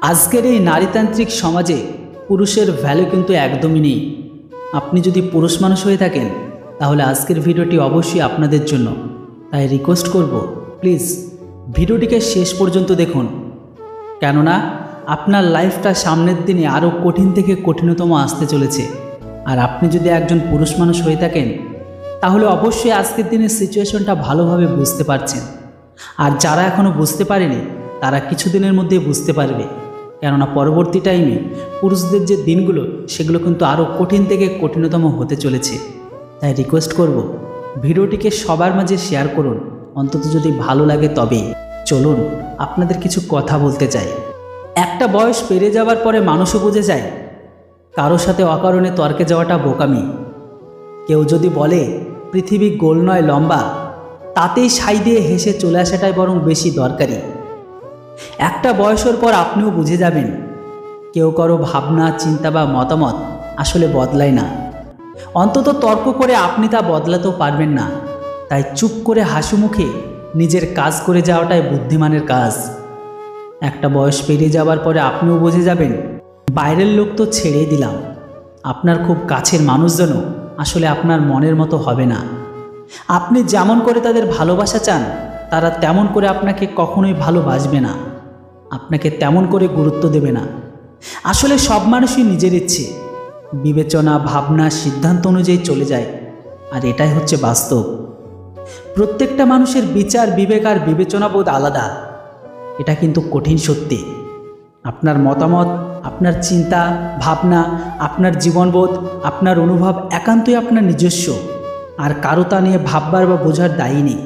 আজকের এই নারীতান্ত্রিক সমাজে পুরুষের ভ্যালু কিন্তু একদমই নেই। আপনি যদি পুরুষ মানুষ হয়ে থাকেন তাহলে আজকের ভিডিওটি অবশ্যই আপনাদের জন্য। তাই রিকোয়েস্ট করব, প্লিজ ভিডিওটিকে শেষ পর্যন্ত দেখুন, কেননা আপনার লাইফটা সামনের দিনে আরও কঠিন থেকে কঠিনতম আসতে চলেছে। আর আপনি যদি একজন পুরুষ মানুষ হয়ে থাকেন তাহলে অবশ্যই আজকের দিনের সিচুয়েশনটা ভালোভাবে বুঝতে পারছেন। আর যারা এখনও বুঝতে পারেনি তারা কিছুদিনের মধ্যেই বুঝতে পারবে, কেননা পরবর্তী টাইমে পুরুষদের যে দিনগুলো সেগুলো কিন্তু আরও কঠিন থেকে কঠিনতম হতে চলেছে। তাই রিকোয়েস্ট করব, ভিডিওটিকে সবার মাঝে শেয়ার করুন, অন্তত যদি ভালো লাগে তবেই। চলুন আপনাদের কিছু কথা বলতে চাই। একটা বয়স পেরিয়ে যাওয়ার পরে মানুষও বুঝে যায় কারোর সাথে অকারণে তর্কে যাওয়াটা বোকামি। কেউ যদি বলে পৃথিবী গোল নয় লম্বা, তাতেই সাই দিয়ে হেসে চলে আসাটাই বরং বেশি দরকারি। একটা বয়সের পর আপনিও বুঝে যাবেন কেউ কারো ভাবনা, চিন্তা বা মতামত আসলে বদলায় না। অন্তত তর্ক করে আপনি তা বদলাতেও পারবেন না। তাই চুপ করে হাসি মুখে নিজের কাজ করে যাওয়াটাই বুদ্ধিমানের কাজ। একটা বয়স পেরিয়ে যাওয়ার পরে আপনিও বুঝে যাবেন বাইরের লোক তো ছেড়েই দিলাম, আপনার খুব কাছের মানুষজনও আসলে আপনার মনের মতো হবে না। আপনি যেমন করে তাদের ভালোবাসা চান তারা তেমন করে আপনাকে কখনোই ভালোবাসবে না, আপনাকে তেমন করে গুরুত্ব দেবে না। আসলে সব মানুষই নিজের ইচ্ছে, বিবেচনা, ভাবনা, সিদ্ধান্ত অনুযায়ী চলে যায়। আর এটাই হচ্ছে বাস্তব। প্রত্যেকটা মানুষের বিচার, বিবেক আর বিবেচনাবোধ আলাদা, এটা কিন্তু কঠিন সত্যি। আপনার মতামত, আপনার চিন্তা ভাবনা, আপনার জীবনবোধ, আপনার অনুভব একান্তই আপনার নিজস্ব। আর কারো তা নিয়ে ভাববার বা বোঝার দায়ী নেই।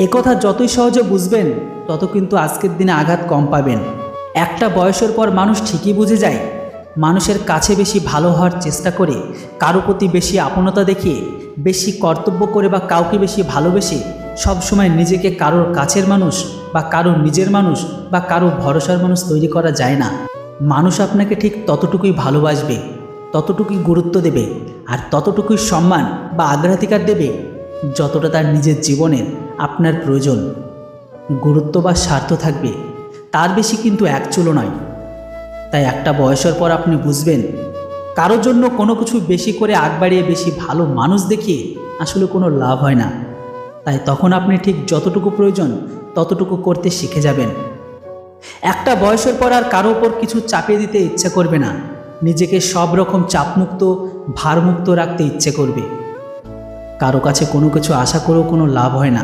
একথা যতই সহজে বুঝবেন তত কিন্তু আজকের দিনে আঘাত কম পাবেন। একটা বয়সের পর মানুষ ঠিকই বুঝে যায় মানুষের কাছে বেশি ভালো হওয়ার চেষ্টা করে, কারো প্রতি বেশি আপনতা দেখিয়ে, বেশি কর্তব্য করে বা কাউকে বেশি ভালোবেসে সবসময় নিজেকে কারোর কাছের মানুষ বা কারোর নিজের মানুষ বা কারো ভরসার মানুষ তৈরি করা যায় না। মানুষ আপনাকে ঠিক ততটুকুই ভালোবাসবে, ততটুকুই গুরুত্ব দেবে আর ততটুকুই সম্মান বা অগ্রাধিকার দেবে যতটা তার নিজের জীবনের আপনার প্রয়োজন। গুরুত্ব বা স্বার্থ থাকবে, তার বেশি কিন্তু এক চুলো নয়। তাই একটা বয়সের পর আপনি বুঝবেন কারোর জন্য কোনো কিছু বেশি করে আগ বাড়িয়ে বেশি ভালো মানুষ দেখিয়ে আসলে কোনো লাভ হয় না। তাই তখন আপনি ঠিক যতটুকু প্রয়োজন ততটুকু করতে শিখে যাবেন। একটা বয়সের পর আর কারো ওপর কিছু চাপিয়ে দিতে ইচ্ছে করবে না, নিজেকে সব রকম চাপমুক্ত, ভারমুক্ত রাখতে ইচ্ছে করবে। কারো কাছে কোনো কিছু আশা করেও কোনো লাভ হয় না।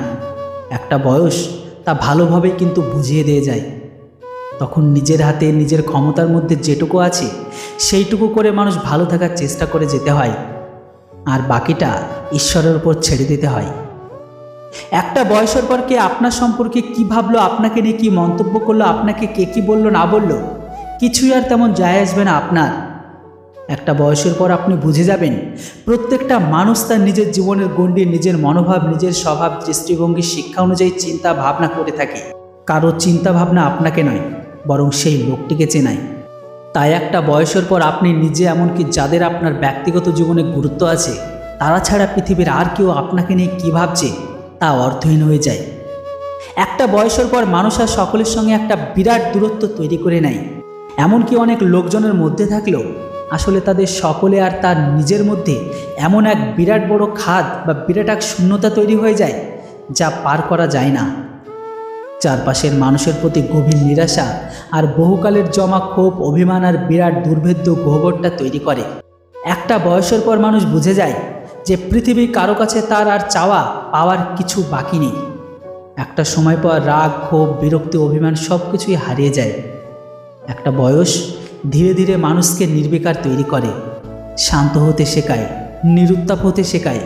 একটা বয়স তা ভালোভাবেই কিন্তু বুঝিয়ে দিয়ে যায়। তখন নিজের হাতে, নিজের ক্ষমতার মধ্যে যেটুকু আছে সেইটুকু করে মানুষ ভালো থাকার চেষ্টা করে যেতে হয়, আর বাকিটা ঈশ্বরের উপর ছেড়ে দিতে হয়। একটা বয়সের পর কে আপনার সম্পর্কে কি ভাবলো, আপনাকে নিয়ে কি মন্তব্য করলো, আপনাকে কে কি বললো না বললো, কিছুই আর তেমন যায় আসবে না আপনার। একটা বয়সের পর আপনি বুঝে যাবেন প্রত্যেকটা মানুষ তার নিজের জীবনের গণ্ডি, নিজের মনোভাব, নিজের স্বভাব, দৃষ্টিভঙ্গি, শিক্ষা অনুযায়ী চিন্তা ভাবনা করে থাকে। কারো চিন্তা ভাবনা আপনাকে নয় বরং সেই লোকটিকে চেনায়। তাই একটা বয়সের পর আপনি নিজে, এমনকি যাদের আপনার ব্যক্তিগত জীবনে গুরুত্ব আছে, তারা ছাড়া পৃথিবীর আর কেউ আপনাকে নিয়ে কী ভাবছে তা অর্থহীন হয়ে যায়। একটা বয়সের পর মানুষ আর সকলের সঙ্গে একটা বিরাট দূরত্ব তৈরি করে নেয়। এমনকি অনেক লোকজনের মধ্যে থাকলেও আসলে তাদের সকলে আর তার নিজের মধ্যে এমন এক বিরাট বড় খাদ বা বিরাট এক শূন্যতা তৈরি হয়ে যায় যা পার করা যায় না। চারপাশের মানুষের প্রতি গভীর নিরাশা আর বহুকালের জমা ক্ষোভ, অভিমান আর বিরাট দুর্ভেদ্য গহ্বরটা তৈরি করে। একটা বয়সের পর মানুষ বুঝে যায় যে পৃথিবী কারো কাছে তার আর চাওয়া পাওয়ার কিছু বাকি নেই। একটা সময় পর রাগ, ক্ষোভ, বিরক্তি, অভিমান সব কিছুই হারিয়ে যায়। একটা বয়স ধীরে ধীরে মানুষকে নির্বিকার তৈরি করে, শান্ত হতে শেখায়, নিরুত্তাপ হতে শেখায়।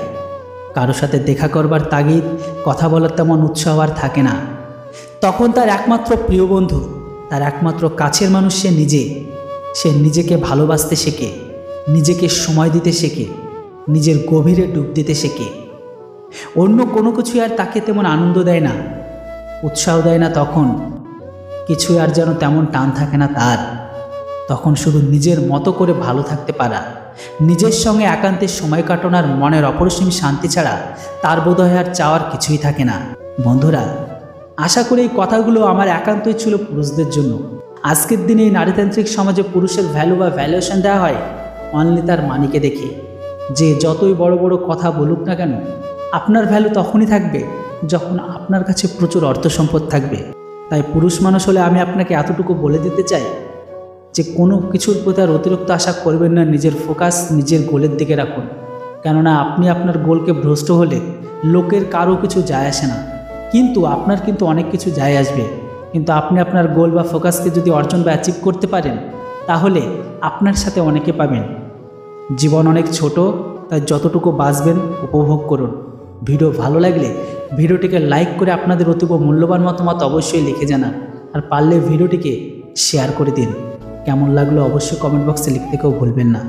কারো সাথে দেখা করবার তাগিদ, কথা বলার তেমন উৎসাহ আর থাকে না। তখন তার একমাত্র প্রিয় বন্ধু, তার একমাত্র কাছের মানুষ সে নিজে। সে নিজেকে ভালোবাসতে শেখে, নিজেকে সময় দিতে শেখে, নিজের গভীরে ডুব দিতে শেখে। অন্য কোনো কিছু আর তাকে তেমন আনন্দ দেয় না, উৎসাহ দেয় না। তখন কিছু আর যেন তেমন টান থাকে না তার। তখন শুধু নিজের মতো করে ভালো থাকতে পারা, নিজের সঙ্গে একান্তে সময় কাটানোর মনের অপরিসীম শান্তি ছাড়া তার বোধহয় আর চাওয়ার কিছুই থাকে না। বন্ধুরা, আশা করি এই কথাগুলো আমার একান্তই ছিল পুরুষদের জন্য। আজকের দিনে এই নারীতান্ত্রিক সমাজে পুরুষের ভ্যালু বা ভ্যালুয়েশন দেওয়া হয় অনলি তার মানিকে দেখে। যে যতই বড় বড় কথা বলুক না কেন, আপনার ভ্যালু তখনই থাকবে যখন আপনার কাছে প্রচুর অর্থ সম্পদ থাকবে। তাই পুরুষ মানুষ হলে আমি আপনাকে এতটুকু বলে দিতে চাই যে কোনো কিছুর প্রতি আর অতিরিক্ত আশা করবেন না, নিজের ফোকাস নিজের গোলের দিকে রাখুন। কেননা আপনি আপনার গোলকে ভ্রষ্ট হলে লোকের কারো কিছু যায় আসে না, কিন্তু আপনার কিন্তু অনেক কিছু যায় আসবে। কিন্তু আপনি আপনার গোল বা ফোকাসকে যদি অর্জন বা অ্যাচিভ করতে পারেন, তাহলে আপনার সাথে অনেকে পাবেন। জীবন অনেক ছোট, তাই যতটুকু বাঁচবেন উপভোগ করুন। ভিডিও ভালো লাগলে ভিডিওটিকে লাইক করে আপনাদের অতীব মূল্যবান মতামত অবশ্যই লিখে জানান। আর পারলে ভিডিওটিকে শেয়ার করে দিন। কেমন লাগলো অবশ্যই কমেন্ট বক্সে লিখতে কেউ ভুলবেন না।